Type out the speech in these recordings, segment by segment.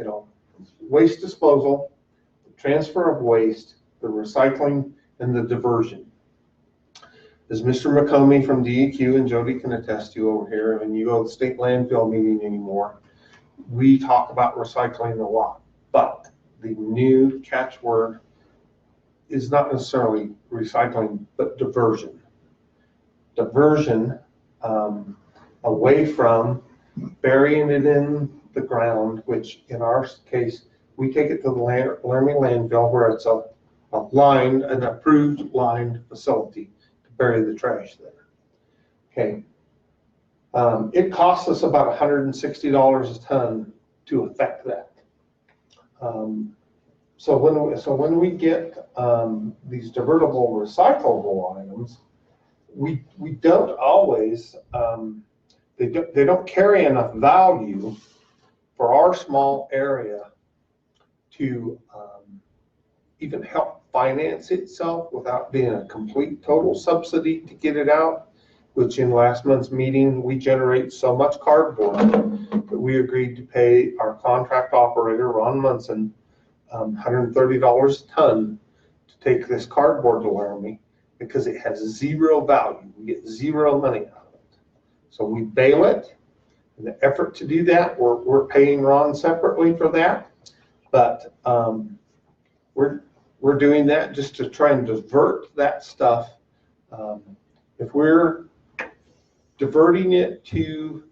you know, waste disposal, the transfer of waste, the recycling, and the diversion. As Mr. McComey from DEQ and Jody can attest to over here, and you go to the state landfill meeting anymore, we talk about recycling a lot, but the new catchword is not necessarily recycling, but diversion. Diversion away from burying it in the ground, which in our case, we take it to the Laramie landfill where it's a lined, an approved lined facility to bury the trash there. Okay. It costs us about $160 a ton to affect that. So when we get these divertible recyclable items, we don't always, they don't carry enough value for our small area to even help finance itself without being a complete total subsidy to get it out, which in last month's meeting, we generate so much cardboard that we agreed to pay our contract operator, Ron Munson, $130 a ton to take this cardboard to Laramie because it has zero value. We get zero money out of it. So we bale it. In the effort to do that, we're paying Ron separately for that. But we're doing that just to try and divert that stuff. If we're diverting it to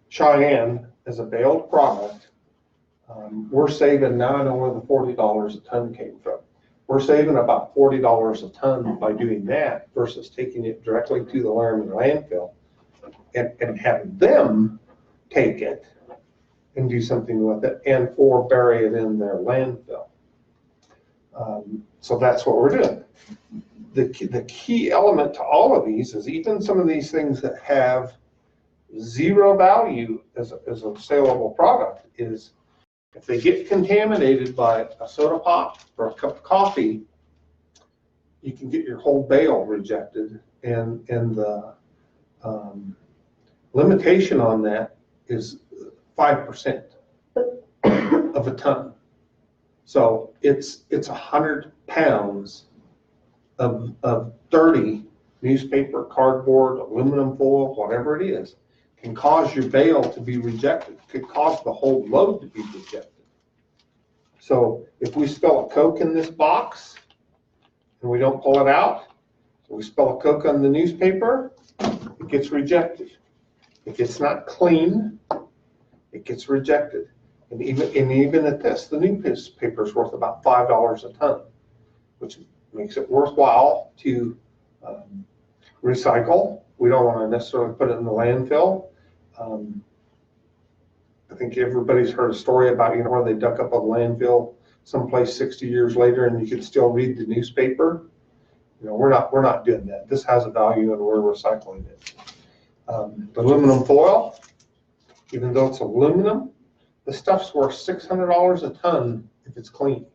Cheyenne as a baled product, we're saving, now I know where the $40 a ton came from. We're saving about $40 a ton by doing that versus taking it directly to the Laramie landfill and having them take it and do something with it and or bury it in their landfill. So that's what we're doing. The key element to all of these is even some of these things that have zero value as a saleable product is if they get contaminated by a soda pop or a cup of coffee, you can get your whole bale rejected, and the limitation on that is 5% of a ton. So it's 100 pounds of dirty newspaper, cardboard, aluminum foil, whatever it is, can cause your bale to be rejected. It could cause the whole load to be rejected. So if we spill a Coke in this box and we don't pull it out, so we spill a Coke on the newspaper, it gets rejected. If it's not clean, it gets rejected. And even at this, the newspaper is worth about $5 a ton, which makes it worthwhile to recycle. We don't want to necessarily put it in the landfill. I think everybody's heard a story about, where they dug up a landfill someplace 60 years later and you could still read the newspaper. We're not doing that. This has a value and we're recycling it. The aluminum foil, even though it's aluminum, the stuff's worth $600 a ton if it's clean.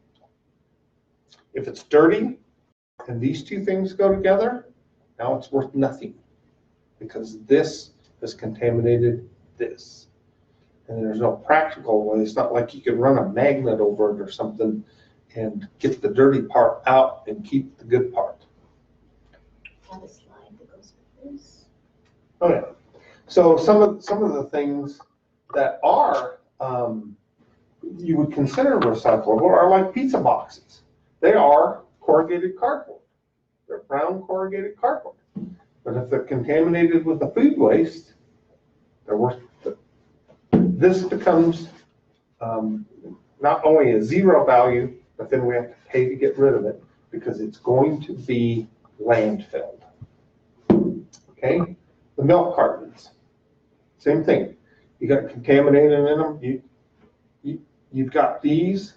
If it's dirty and these two things go together, now it's worth nothing because this has contaminated this. And there's no practical way. It's not like you can run a magnet over it or something and get the dirty part out and keep the good part. Have a slide that goes with this. Oh yeah. So some of the things that are you would consider recyclable are like pizza boxes. They are corrugated cardboard. They're brown corrugated cardboard. But if they're contaminated with the food waste, they're worth it. This becomes not only a zero value, but then we have to pay to get rid of it because it's going to be landfilled. Okay, the milk cartons, same thing. You got contaminated in them. You've got these,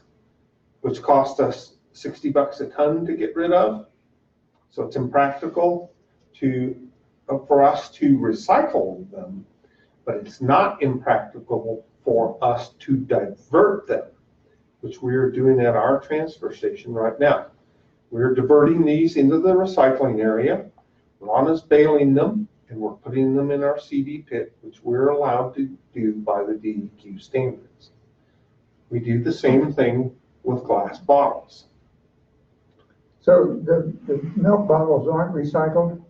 which cost us $60 a ton to get rid of. So it's impractical for us to recycle them, but it's not impractical for us to divert them, which we are doing at our transfer station right now. We're diverting these into the recycling area. Ron is baling them. and we're putting them in our CD pit, which we're allowed to do by the DEQ standards. We do the same thing with glass bottles. So the milk bottles aren't recycled?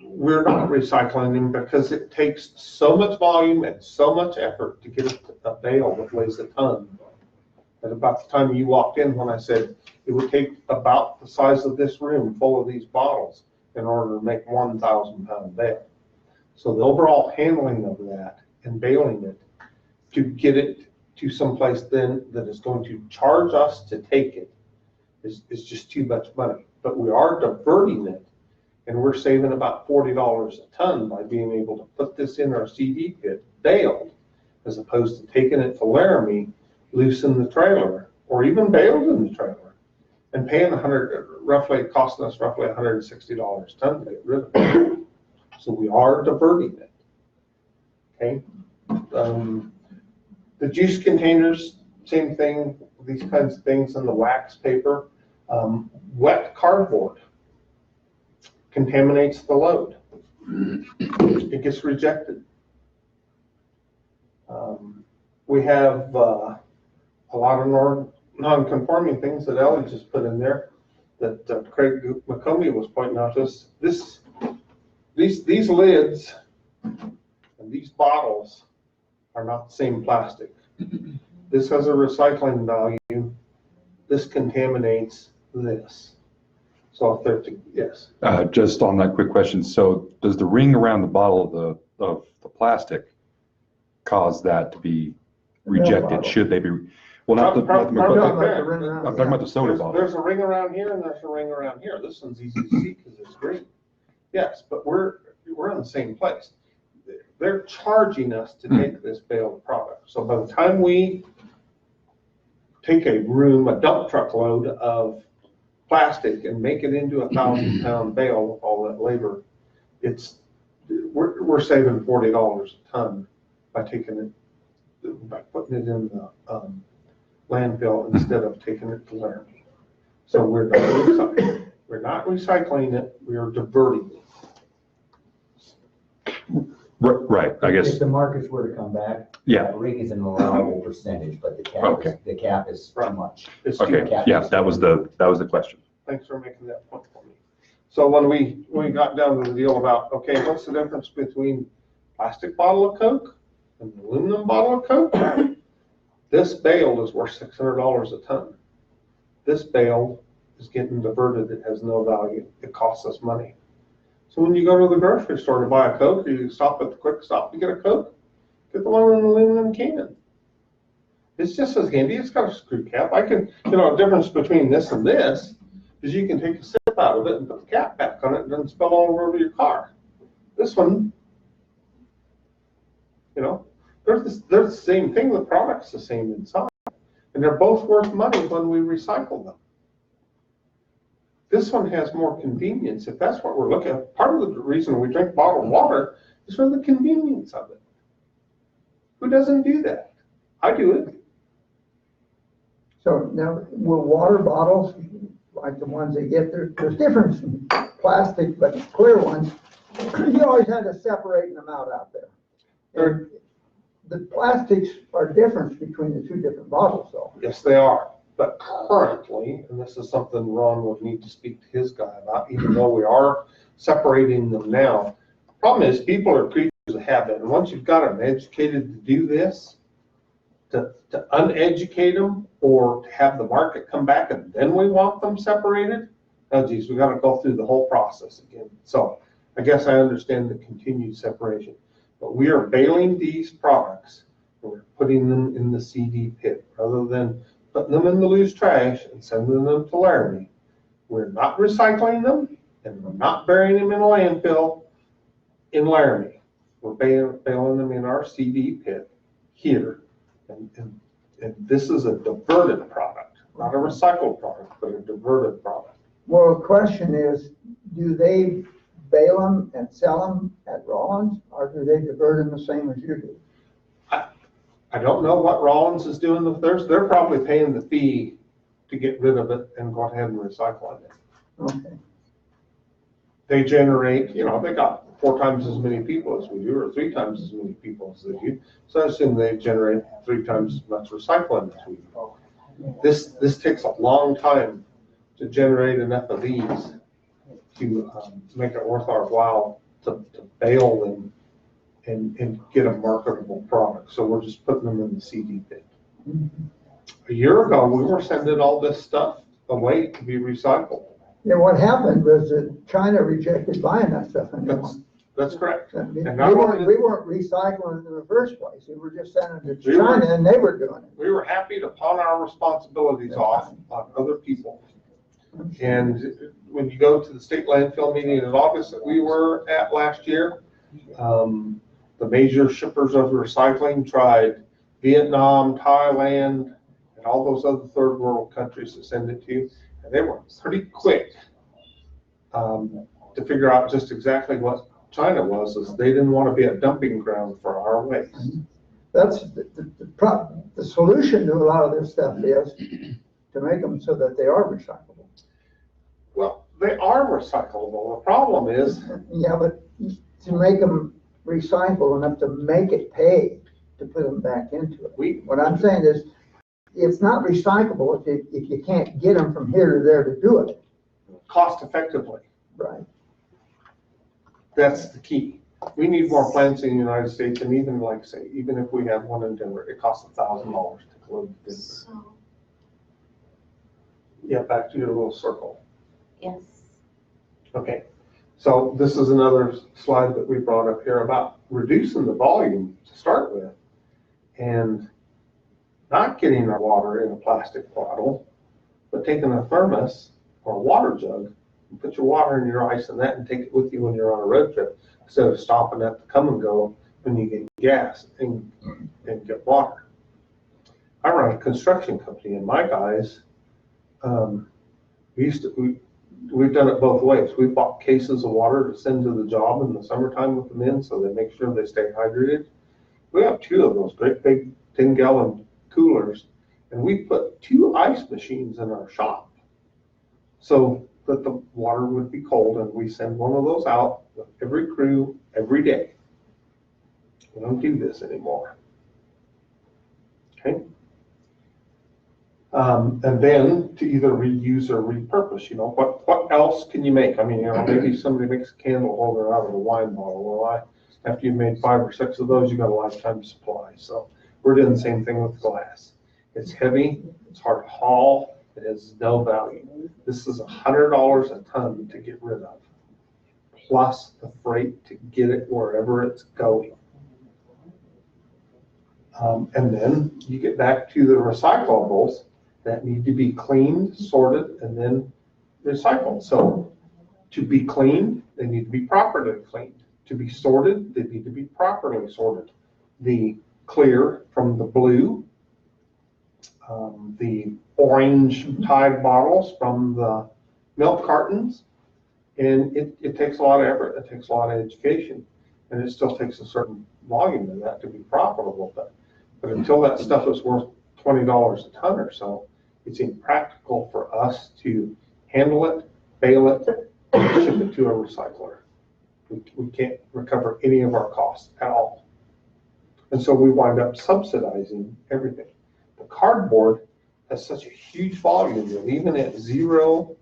We're not recycling them because it takes so much volume and so much effort to get a bale that weighs a ton. At about the time you walked in, when I said it would take about the size of this room full of these bottles in order to make 1,000-pound bale. So the overall handling of that and baling it to get it to someplace then that is going to charge us to take it is just too much money. But we are diverting it, and we're saving about $40 a ton by being able to put this in our CD pit baled, as opposed to taking it to Laramie, loose in the trailer, or even baled in the trailer, and paying costing us roughly $160 a ton to get rid of it. So we are diverting it. Okay. The juice containers, same thing. These kinds of things in the wax paper. Wet cardboard contaminates the load. It gets rejected. We have a lot of non-conforming things that Ellie just put in there that Craig McComey was pointing out to us. These lids and these bottles are not the same plastic. This has a recycling value. This contaminates this. So if they're, yes. Just on that quick question, so does the ring around the bottle of the plastic cause that to be rejected? Should they be, well, not the Probably I'm talking about the soda bottle. There's a ring around here and there's a ring around here. This one's easy to see because it's green. Yes, but we're in the same place. They're charging us to take this baled product. So by the time we take a dump truck load of plastic and make it into a 1,000-pound bale with all that labor, we're saving $40 a ton by putting it in the landfill instead of taking it to Laramie. So we're not recycling it, we are diverting it. Right, I guess. If the markets were to come back, Yeah. ring is an allowable percentage, but the cap is too much. It's too Okay, cap yeah, is that was the question. Thanks for making that point for me. So when we got down to the deal about, okay, what's the difference between plastic bottle of Coke and an aluminum bottle of Coke? This bale is worth $600 a ton. This bale is getting diverted. It has no value. It costs us money. So when you go to the grocery store to buy a Coke, or you stop at the quick stop to get a Coke, get the one in an aluminum can. It's just as handy. It's got a screw cap. The difference between this and this is you can take a sip out of it and put the cap back on it and then spill all over your car. This one, they're the same thing. The product's the same inside. And they're both worth money when we recycle them. This one has more convenience. If that's what we're looking at, part of the reason we drink bottled water is for the convenience of it. Who doesn't do that? I do it. So now, will water bottles, like the ones they get, there's difference in plastic, but clear ones, you always had to separate them out there. And the plastics are different between the two different bottles, though. Yes, they are. But currently, and this is something Ron would need to speak to his guy about, even though we are separating them now, the problem is people are creatures of habit. And once you've got them educated to do this, to uneducate them or to have the market come back and then we want them separated, oh geez, we got to go through the whole process again. So I guess I understand the continued separation. But we are baling these products and we're putting them in the CD pit rather than putting them in the loose trash and sending them to Laramie. We're not recycling them and we're not burying them in a landfill in Laramie. We're baling them in our CD pit here. And this is a diverted product, not a recycled product, but a diverted product. Well, the question is, do they bale them and sell them at Rollins, or do they divert them the same as you do? I don't know what Rollins is doing with theirs. They're probably paying the fee to get rid of it and go ahead and recycle it. Okay. They generate, they got 4 times as many people as we do, or 3 times as many people as they do. So I assume they generate 3 times as much recycling as we do. This takes a long time to generate enough of these to make it worth our while to bale them and get a marketable product. So we're just putting them in the CD bin. A year ago, we were sending all this stuff away to be recycled. Yeah, what happened was that China rejected buying that stuff anymore. That's correct. We And not only weren't recycling in the first place. We were just sending it to We were- China and they were doing it. we were happy to pawn our responsibilities off on other people. And when you go to the state landfill meeting in August that we were at last year, the major shippers of recycling tried Vietnam, Thailand, and all those other third world countries to send it to, and they were pretty quick to figure out just exactly what China was, is they didn't want to be a dumping ground for our waste. That's the solution to a lot of this stuff is to make them so that they are recyclable. Well, they are recyclable. The problem is, Yeah, but to make them recyclable enough to make it pay to put them back into it. What I'm saying is, it's not recyclable if you can't get them from here to there to do it. cost effectively. Right. That's the key. We need more plants in the United States, and even, like I say, even if we have one in Denver, it costs $1,000 to load Denver. So, Yeah, back to your little circle. yes. Okay, so this is another slide that we brought up here about reducing the volume to start with, and not getting our water in a plastic bottle, but taking a thermos or a water jug and put your water in your ice and that, and take it with you when you're on a road trip, instead of stopping at the come and go when you get gas and get water. I run a construction company, and my guys, we've done it both ways. We've bought cases of water to send to the job in the summertime with the men, so they make sure they stay hydrated. We have 2 of those great big 10-gallon coolers, and we put 2 ice machines in our shop so that the water would be cold, and we send one of those out with every crew every day. We don't do this anymore. Okay? And then to either reuse or repurpose, what else can you make? I mean, maybe somebody makes a candle holder out of a wine bottle. Well, after you've made 5 or 6 of those, you got a lifetime supply. So we're doing the same thing with glass. It's heavy, it's hard to haul, it has no value. This is $100 a ton to get rid of, plus the freight to get it wherever it's going. And then you get back to the recyclables that need to be cleaned, sorted, and then recycled. So to be cleaned, they need to be properly cleaned. To be sorted, they need to be properly sorted. The clear from the blue, the orange Tide bottles from the milk cartons, and it takes a lot of effort, it takes a lot of education, and it still takes a certain volume of that to be profitable. But until that stuff is worth $20 a ton or so, it's impractical for us to handle it, bale it, and ship it to a recycler. We can't recover any of our costs at all. And so we wind up subsidizing everything. The cardboard has such a huge volume that even at zero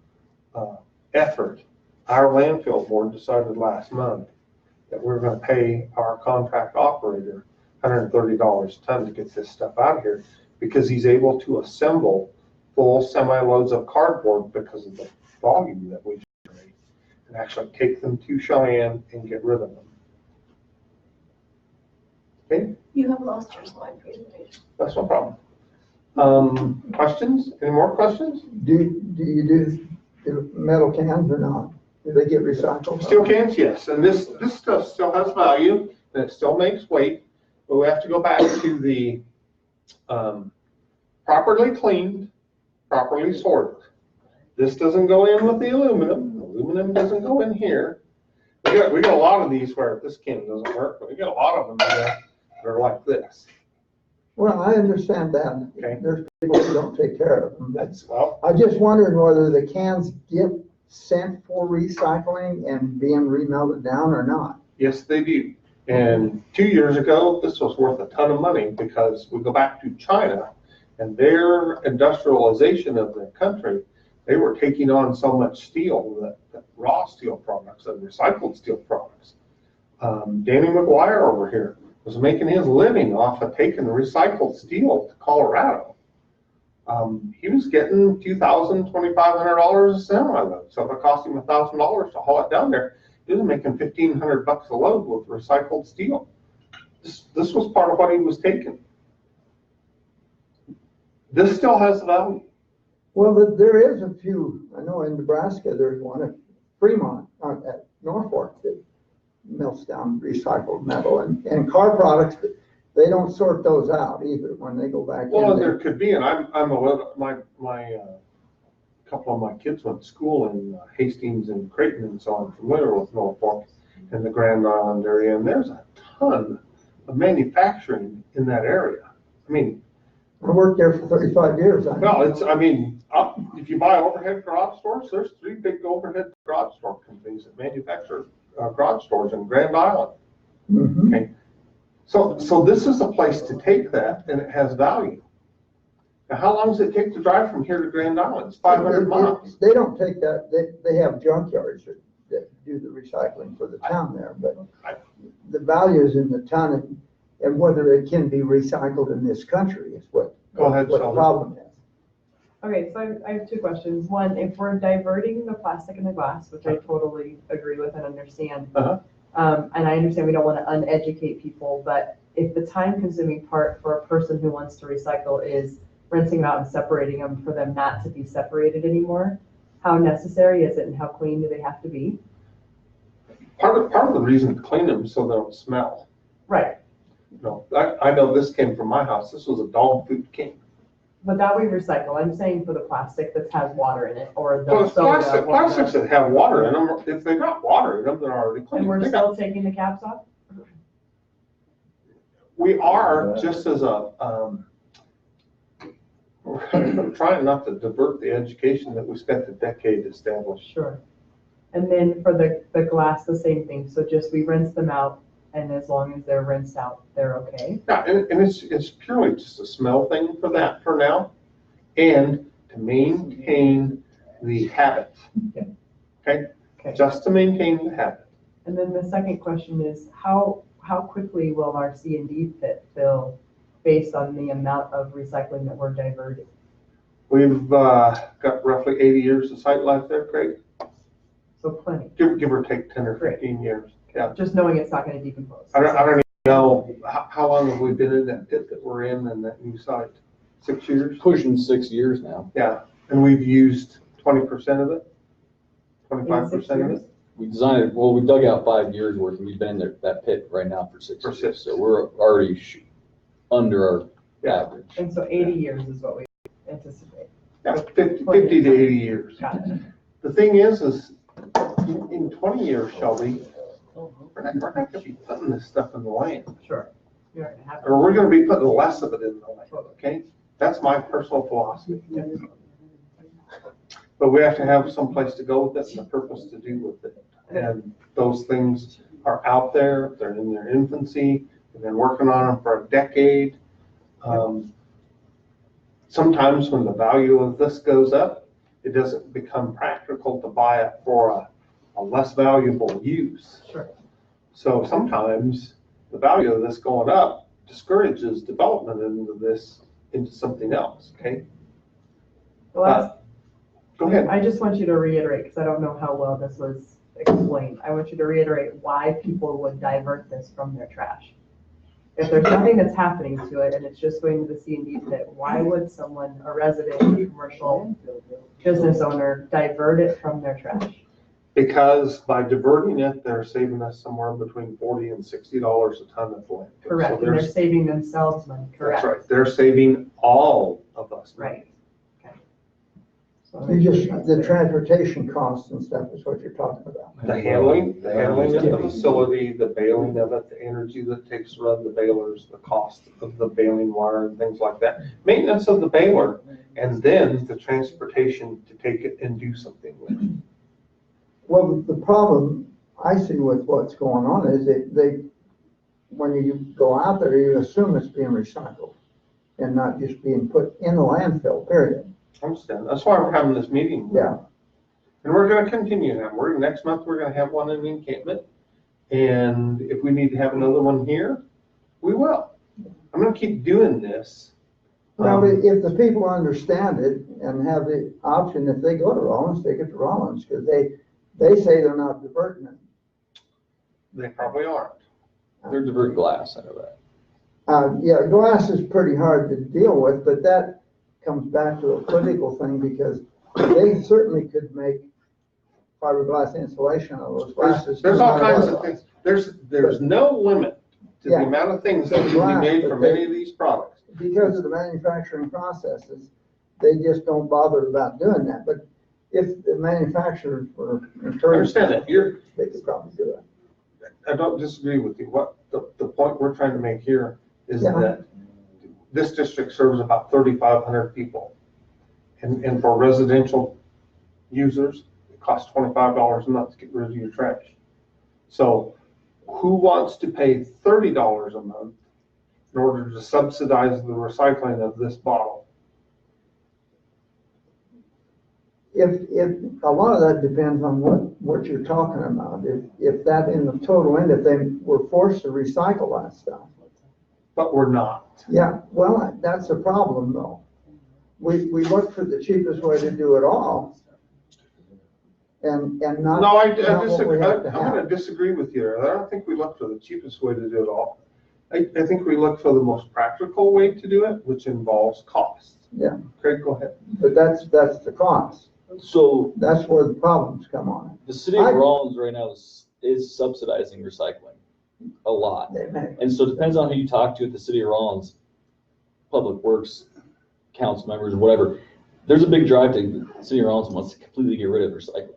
effort, our landfill board decided last month that we're going to pay our contract operator $130 a ton to get this stuff out of here, because he's able to assemble full semi-loads of cardboard because of the volume that we generate, and actually take them to Cheyenne and get rid of them. Okay, You have lost your slide presentation. that's no problem. Questions? Any more questions? Do you do metal cans or not? Do they get recycled? Steel cans, yes, and this stuff still has value, and it still makes weight, but we have to go back to the properly cleaned, properly sorted. This doesn't go in with the aluminum. Aluminum doesn't go in here. We got a lot of these where this can doesn't work, but we got a lot of them that are like this. Well, I understand that. Okay. There's people who don't take care of them. That's, well, I just wondered whether the cans get sent for recycling and being remelted down or not. Yes, they do. And 2 years ago, this was worth a ton of money because we go back to China and their industrialization of their country, they were taking on so much steel, that raw steel products and recycled steel products. Danny McGuire over here was making his living off of taking recycled steel to Colorado. He was getting $2,000, $2,500 a semi load. So if it cost him $1,000 to haul it down there, he was making $1,500 a load with recycled steel. This was part of what he was taking. This still has value. Well, there is a few, I know in Nebraska, there's one at Fremont, at Norfolk, that melts down recycled metal, and car products, they don't sort those out either when they go back in Well, there. there could be, and I'm aware, couple of my kids went to school in Hastings and Creighton, and so I'm familiar with Norfolk and the Grand Island area, and there's a ton of manufacturing in that area. I mean, I worked there for 35 years. If you buy overhead garage stores, there's 3 big overhead garage store companies that manufacture garage stores in Grand Island. Mhm. Okay, so this is a place to take that, and it has value. Now, how long does it take to drive from here to Grand Island? It's 500 miles. They don't take that, they have junkyards that do the recycling for the town there, but the value is in the ton and whether it can be recycled in this country is what Go ahead, the Sheldon. problem is. Okay, so I have 2 questions. One, if we're diverting the plastic and the glass, which I totally agree with and understand, Uh-huh. And I understand we don't want to uneducate people, but if the time-consuming part for a person who wants to recycle is rinsing them out and separating them for them not to be separated anymore, how necessary is it and how clean do they have to be? Part of the reason to clean them so they don't smell. Right, No, I know this came from my house. This was a dog food can. but that we recycle. I'm saying for the plastic that has water in it or the Well, it's soda. plastics that have water in them, if they got water in them, they're already clean. And we're They still taking the caps off? We are, just as we're trying not to divert the education that we spent a decade establishing. Sure. And then for the glass, the same thing. So just we rinse them out, and as long as they're rinsed out, they're okay. Yeah, and it's purely just a smell thing for that for now, and to maintain the habit. Okay? Okay. Just to maintain the habit. And then the second question is, how quickly will our C&D pit fill based on the amount of recycling that we're diverting? We've got roughly 80 years of site life there, Craig. So plenty, Give or take 10 or 15 years. Yeah. just knowing it's not going to decompose. I don't even know, how long have we been in that pit that we're in that new site? 6 years? Pushing 6 years now. Yeah, and we've used 20% of it? In 6 25% of years? it? We designed it, well, we dug out 5 years worth and we've been in there, that pit right now for 6 For years. 6. So we're already under our average. And so 80 years is what we anticipate. Yeah, 50 to 80 years. Got it. The thing is in 20 years, Shelby, we're not going to be putting this stuff in the land. Sure. You're going to have Or we're going to be putting less of it in the land, okay? That's my personal philosophy. But we have to have some place to go with it and a purpose to do with it. And those things are out there, they're in their infancy, we've been working on them for a decade. Sometimes when the value of this goes up, it doesn't become practical to buy it for a less valuable use. Sure. So sometimes the value of this going up discourages development into something else, okay? The last Go ahead. I just want you to reiterate, because I don't know how well this was explained. I want you to reiterate why people would divert this from their trash. If there's nothing that's happening to it and it's just going to the C&D pit, why would someone, a resident, a commercial business owner, divert it from their trash? Because by diverting it, they're saving us somewhere between $40 and $60 a ton of landfill. Correct, So and they're saving themselves money, correct? That's right. They're saving all of us money. Right. Okay. So The transportation costs and stuff is what you're talking about. The handling of the facility, the baling of it, the energy that it takes to run the balers, the cost of the baling wire and things like that. Maintenance of the baler, and then the transportation to take it and do something with it. Well, the problem I see what's going on is when you go out there, you assume it's being recycled and not just being put in the landfill, period. I understand. That's why we're having this meeting. Yeah. And we're gonna continue that. Next month, we're gonna have one in the encampment. And if we need to have another one here, we will. I'm gonna keep doing this. Well, if the people understand it and have the option, if they go to Rollins, take it to Rollins, because they say they're not diverting it. They probably aren't. They're diverting glass, I know that. Yeah, glass is pretty hard to deal with, but that comes back to a political thing because they certainly could make fiberglass insulation out of those glasses. There's all kinds of things. There's no limit to the Yeah. amount of things that can be made from any of these products. Because of the manufacturing processes, they just don't bother about doing that. But if the manufacturers were I encouraged, understand that. they could probably do it. I don't disagree with you. What the point we're trying to make here is Yeah. that this district serves about 3,500 people. And for residential users, it costs $25 a month to get rid of your trash. So who wants to pay $30 a month in order to subsidize the recycling of this bottle? If a lot of that depends on what you're talking about. If that in the total end, if they were forced to recycle that stuff. But we're not. Yeah, well, that's a problem though. We look for the cheapest way to do it all. And not. No, I not what we disagree. have to I'm have. gonna disagree with you. I don't think we look for the cheapest way to do it all. I think we look for the most practical way to do it, which involves cost. Yeah. Craig, go ahead. But that's the cost. So That's where the problems come on. the city of Rollins right now is subsidizing recycling a lot. They may. And so it depends on who you talk to at the city of Rollins, Public Works, council members, whatever. There's a big drive to, the city of Rollins wants to completely get rid of recycling.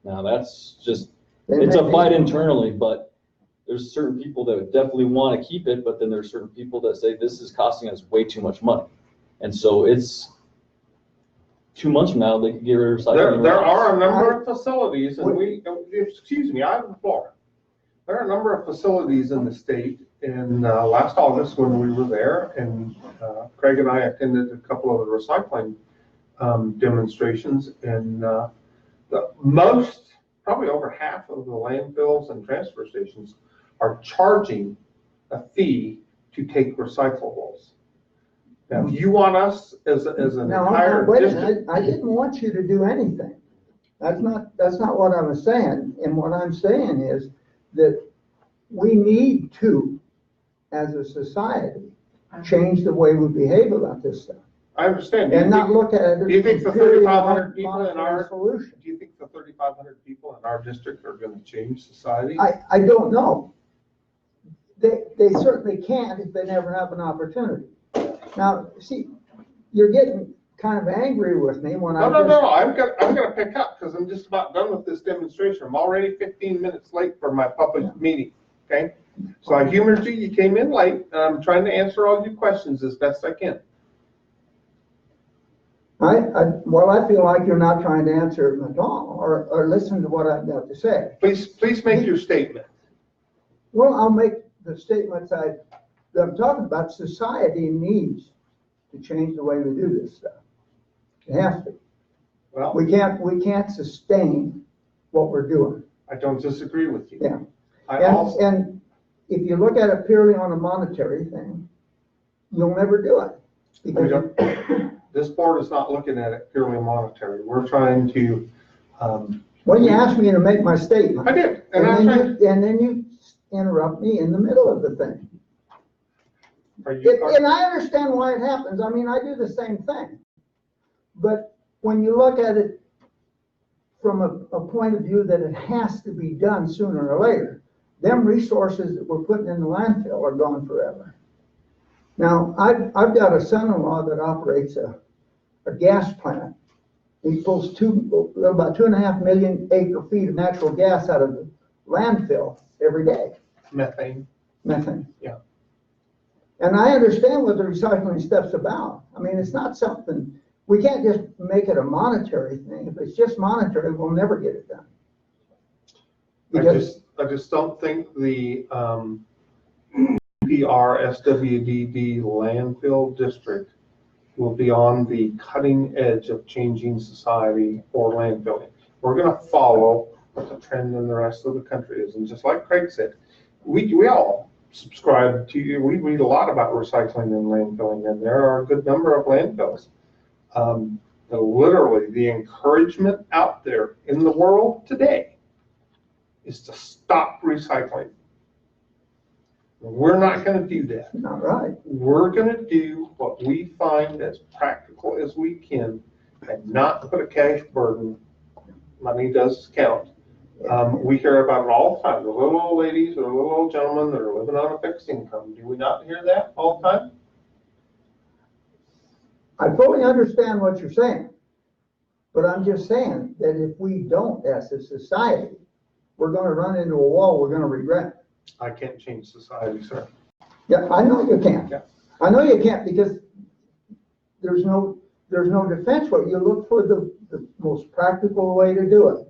Now that's just, it's a fight internally, but there's certain people that would definitely want to keep it, but then there's certain people that say this is costing us way too much money. And so it's 2 months from now, they could get rid of recycling. There are a number of facilities, and excuse me, I have the floor. There are a number of facilities in the state, and last August when we were there, and Craig and I attended a couple of the recycling demonstrations, and probably over half of the landfills and transfer stations are charging a fee to take recyclables. Now, if you want us as an entire wait a district. minute, I didn't want you to do anything. That's not what I was saying. And what I'm saying is that we need to, as a society, change the way we behave about this stuff. I understand. And not look at it. Do you think the 3,500 people in our solution? Do you think the 3,500 people in our district are going to change society? I don't know. They certainly can't if they never have an opportunity. Now, see, you're getting kind of angry with me when No. I'm gonna pick up because I'm just about done with this demonstration. I'm already 15 minutes late for my public meeting. Okay, so I humored you. You came in late, and I'm trying to answer all your questions as best I can. Well, I feel like you're not trying to answer them at all, or listen to what I've got to say. Please make your statement. Well, I'll make the statements that I'm talking about. Society needs to change the way we do this stuff. It has to. Well, We can't sustain what we're doing. I don't disagree with you. Yeah. And if you look at it purely on a monetary thing, you'll never do it. Because this board is not looking at it purely monetary. We're trying to. well, you asked me to make my statement. I did, And then you interrupt me in the middle of the thing. And I understand why it happens. I mean, I do the same thing. But when you look at it from a point of view that it has to be done sooner or later, them resources that we're putting in the landfill are gone forever. Now, I've got a son-in-law that operates a gas plant. He pulls about 2.5 million acre feet of natural gas out of the landfill every day. Methane. Yeah. And I understand what the recycling stuff's about. I mean, it's not something, we can't just make it a monetary thing. If it's just monetary, we'll never get it done. I just don't think the, UPRSWDD landfill district will be on the cutting edge of changing society for landfilling. We're gonna follow what the trend in the rest of the country is, and just like Craig said, we all subscribe to, we read a lot about recycling and landfilling, and there are a good number of landfills. Literally, the encouragement out there in the world today is to stop recycling. We're not gonna do that. Not right. We're gonna do what we find as practical as we can and not put a cash burden. Money does count. We hear about it all the time, the little old ladies or little old gentlemen that are living on a fixed income. Do we not hear that all the time? I fully understand what you're saying, but I'm just saying that if we don't, as a society, we're gonna run into a wall we're gonna regret. I can't change society, sir. Yeah, I know you can't. Yeah. I know you can't because there's no defense for it. You look for the most practical way to do it.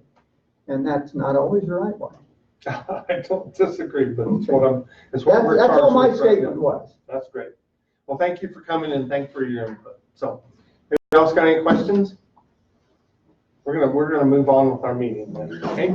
And that's not always the right way. I don't disagree, but it's what we're That's all charged my with right statement now. was. That's great. Well, thank you for coming and thank you for your input. So, anybody else got any questions? We're gonna move on with our meeting then, okay?